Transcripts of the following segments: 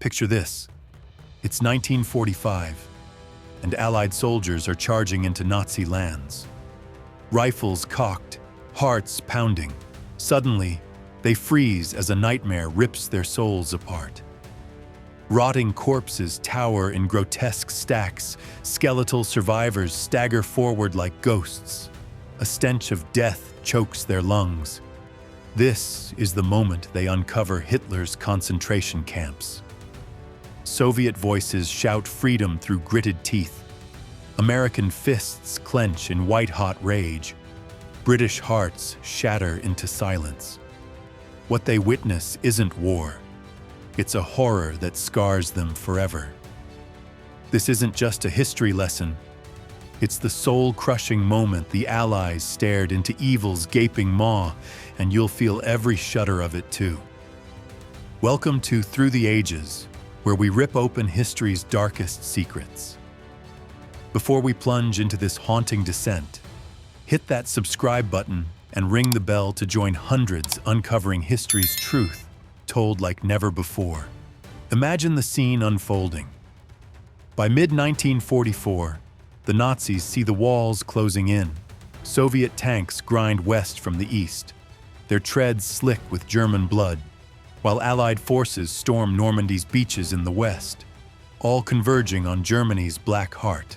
Picture this. It's 1945, and Allied soldiers are charging into Nazi lands. Rifles cocked, hearts pounding. Suddenly, they freeze as a nightmare rips their souls apart. Rotting corpses tower in grotesque stacks. Skeletal survivors stagger forward like ghosts. A stench of death chokes their lungs. This is the moment they uncover Hitler's concentration camps. Soviet voices shout freedom through gritted teeth. American fists clench in white-hot rage. British hearts shatter into silence. What they witness isn't war. It's a horror that scars them forever. This isn't just a history lesson. It's the soul-crushing moment the Allies stared into evil's gaping maw, and you'll feel every shudder of it too. Welcome to Through the Ages, where we rip open history's darkest secrets. Before we plunge into this haunting descent, hit that subscribe button and ring the bell to join hundreds uncovering history's truth, told like never before. Imagine the scene unfolding. By mid-1944, the Nazis see the walls closing in. Soviet tanks grind west from the east, their treads slick with German blood, while Allied forces storm Normandy's beaches in the west, all converging on Germany's Black Heart.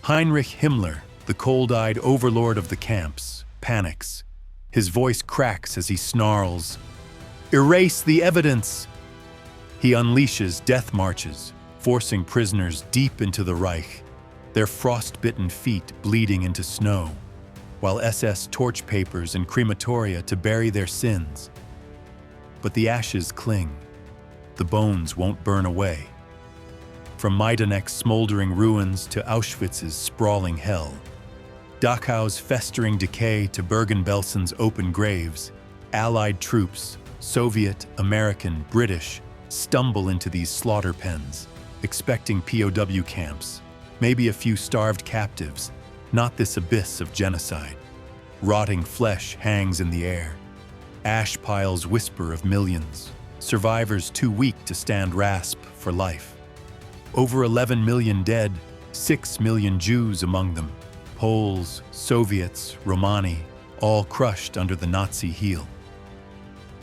Heinrich Himmler, the cold-eyed overlord of the camps, panics. His voice cracks as he snarls, "Erase the evidence!" He unleashes death marches, forcing prisoners deep into the Reich, their frost-bitten feet bleeding into snow, while SS torch papers and crematoria to bury their sins. But the ashes cling. The bones won't burn away. From Majdanek's smoldering ruins to Auschwitz's sprawling hell, Dachau's festering decay to Bergen-Belsen's open graves, Allied troops, Soviet, American, British, stumble into these slaughter pens, expecting POW camps, maybe a few starved captives, not this abyss of genocide. Rotting flesh hangs in the air. Ash piles whisper of millions, survivors too weak to stand rasp for life. Over 11 million dead, 6 million Jews among them, Poles, Soviets, Romani, all crushed under the Nazi heel.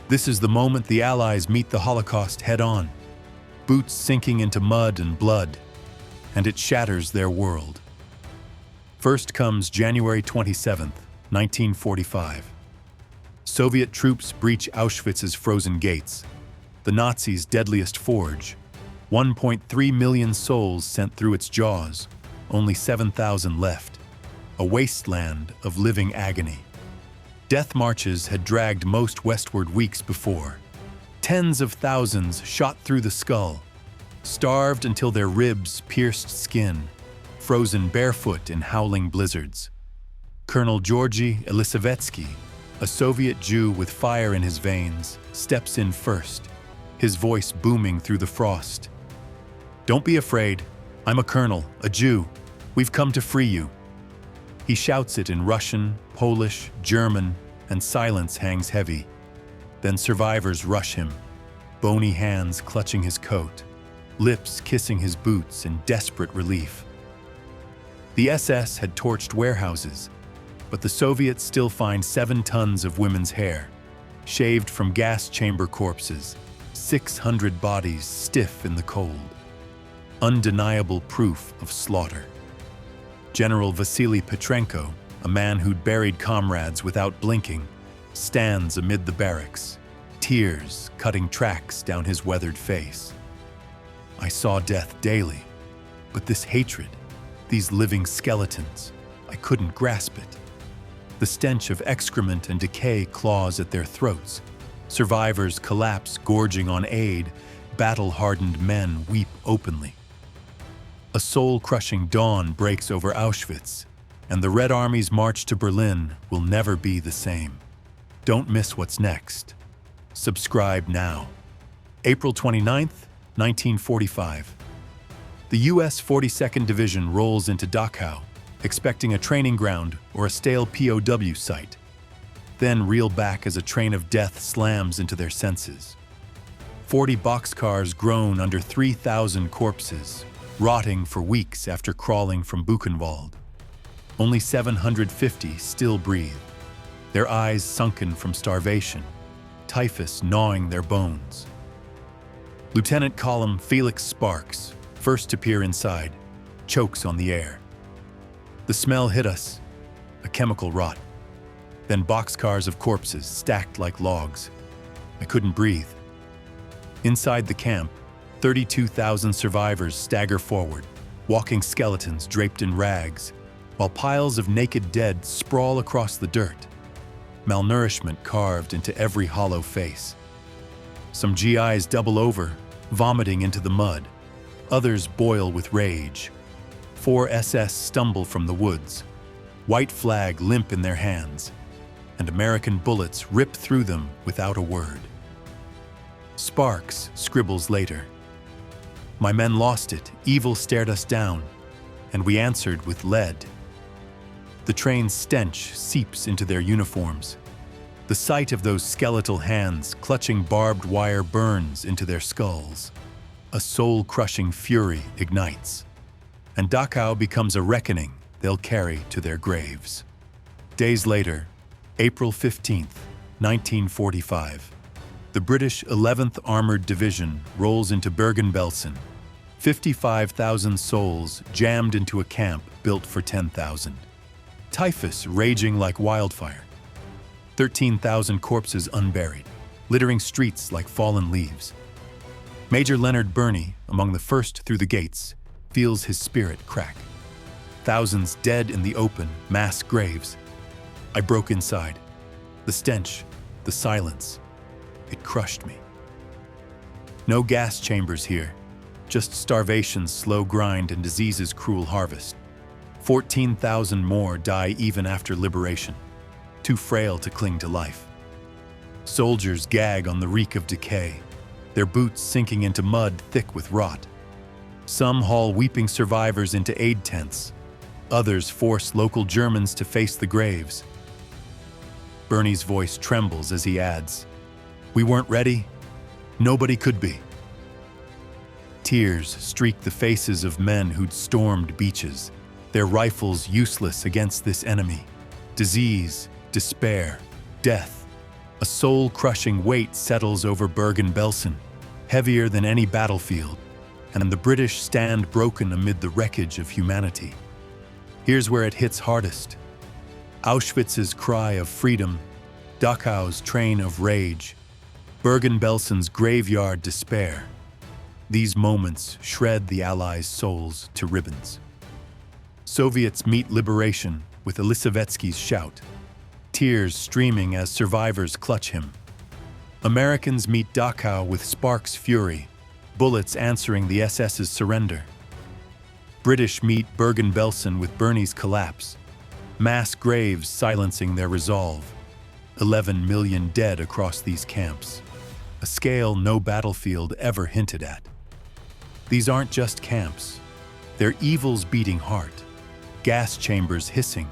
This is the moment the Allies meet the Holocaust head-on, boots sinking into mud and blood, and it shatters their world. First comes January 27th, 1945. Soviet troops breach Auschwitz's frozen gates, the Nazis' deadliest forge. 1.3 million souls sent through its jaws, only 7,000 left. A wasteland of living agony. Death marches had dragged most westward weeks before. Tens of thousands shot through the skull, starved until their ribs pierced skin, frozen barefoot in howling blizzards. Colonel Georgy Elisavetsky, a Soviet Jew with fire in his veins, steps in first, his voice booming through the frost. "Don't be afraid. I'm a colonel, a Jew. We've come to free you." He shouts it in Russian, Polish, German, and silence hangs heavy. Then survivors rush him, bony hands clutching his coat, lips kissing his boots in desperate relief. The SS had torched warehouses, but the Soviets still find 7 tons of women's hair, shaved from gas chamber corpses, 600 bodies stiff in the cold. Undeniable proof of slaughter. General Vasily Petrenko, a man who'd buried comrades without blinking, stands amid the barracks, tears cutting tracks down his weathered face. "I saw death daily, but this hatred, these living skeletons, I couldn't grasp it. The stench of excrement and decay claws at their throats. Survivors collapse, gorging on aid. Battle-hardened men weep openly. A soul-crushing dawn breaks over Auschwitz, and the Red Army's march to Berlin will never be the same. Don't miss what's next. Subscribe now. April 29th, 1945. The U.S. 42nd Division rolls into Dachau, expecting a training ground or a stale POW site. Then reel back as a train of death slams into their senses. 40 boxcars groan under 3,000 corpses, rotting for weeks after crawling from Buchenwald. Only 750 still breathe, their eyes sunken from starvation, typhus gnawing their bones. Lieutenant Column Felix Sparks, first to peer inside, chokes on the air. The smell hit us, a chemical rot. Then boxcars of corpses stacked like logs. I couldn't breathe. Inside the camp, 32,000 survivors stagger forward, walking skeletons draped in rags, while piles of naked dead sprawl across the dirt. Malnourishment carved into every hollow face. Some GIs double over, vomiting into the mud. Others boil with rage. 4 SS stumble from the woods, white flag limp in their hands, and American bullets rip through them without a word. Sparks scribbles later. My men lost it, evil stared us down, and we answered with lead. The train's stench seeps into their uniforms. The sight of those skeletal hands clutching barbed wire burns into their skulls. A soul-crushing fury ignites, and Dachau becomes a reckoning they'll carry to their graves. Days later, April 15th, 1945, the British 11th Armored Division rolls into Bergen-Belsen. 55,000 souls jammed into a camp built for 10,000. Typhus raging like wildfire. 13,000 corpses unburied, littering streets like fallen leaves. Major Leonard Burney, among the first through the gates, feels his spirit crack. Thousands dead in the open, mass graves. I broke inside. The stench, the silence, it crushed me. No gas chambers here, just starvation's slow grind and disease's cruel harvest. 14,000 more die even after liberation, too frail to cling to life. Soldiers gag on the reek of decay, their boots sinking into mud thick with rot. Some haul weeping survivors into aid tents. Others force local Germans to face the graves. Bernie's voice trembles as he adds, "We weren't ready. Nobody could be." Tears streak the faces of men who'd stormed beaches, their rifles useless against this enemy. Disease, despair, death. A soul-crushing weight settles over Bergen-Belsen, heavier than any battlefield, and the British stand broken amid the wreckage of humanity. Here's where it hits hardest. Auschwitz's cry of freedom, Dachau's train of rage, Bergen-Belsen's graveyard despair. These moments shred the Allies' souls to ribbons. Soviets meet liberation with Elisavetsky's shout, tears streaming as survivors clutch him. Americans meet Dachau with Sparks' fury, bullets answering the SS's surrender. British meet Bergen-Belsen with Burney's collapse, mass graves silencing their resolve. 11 million dead across these camps, a scale no battlefield ever hinted at. These aren't just camps, they're evil's beating heart. Gas chambers hissing,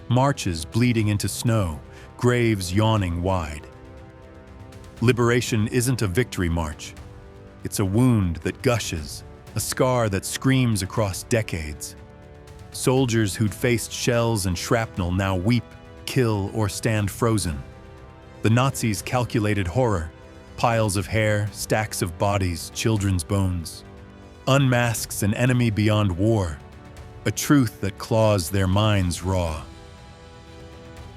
marches bleeding into snow, graves yawning wide. Liberation isn't a victory march. It's a wound that gushes, a scar that screams across decades. Soldiers who'd faced shells and shrapnel now weep, kill, or stand frozen. The Nazis' calculated horror, piles of hair, stacks of bodies, children's bones. Unmasks an enemy beyond war, a truth that claws their minds raw.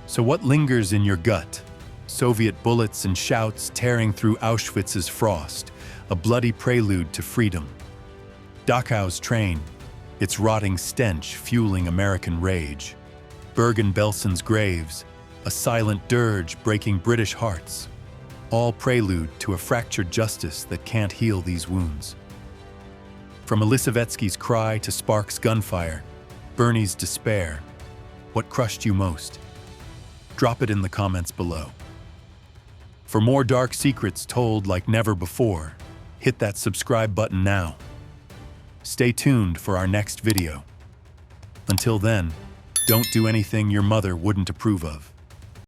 So what lingers in your gut? Soviet bullets and shouts tearing through Auschwitz's frost, a bloody prelude to freedom. Dachau's train, its rotting stench fueling American rage. Bergen-Belsen's graves, a silent dirge breaking British hearts. All prelude to a fractured justice that can't heal these wounds. From Elisavetsky's cry to Sparks' gunfire, Bernie's despair, what crushed you most? Drop it in the comments below. For more dark secrets told like never before, hit that subscribe button now. Stay tuned for our next video. Until then, don't do anything your mother wouldn't approve of.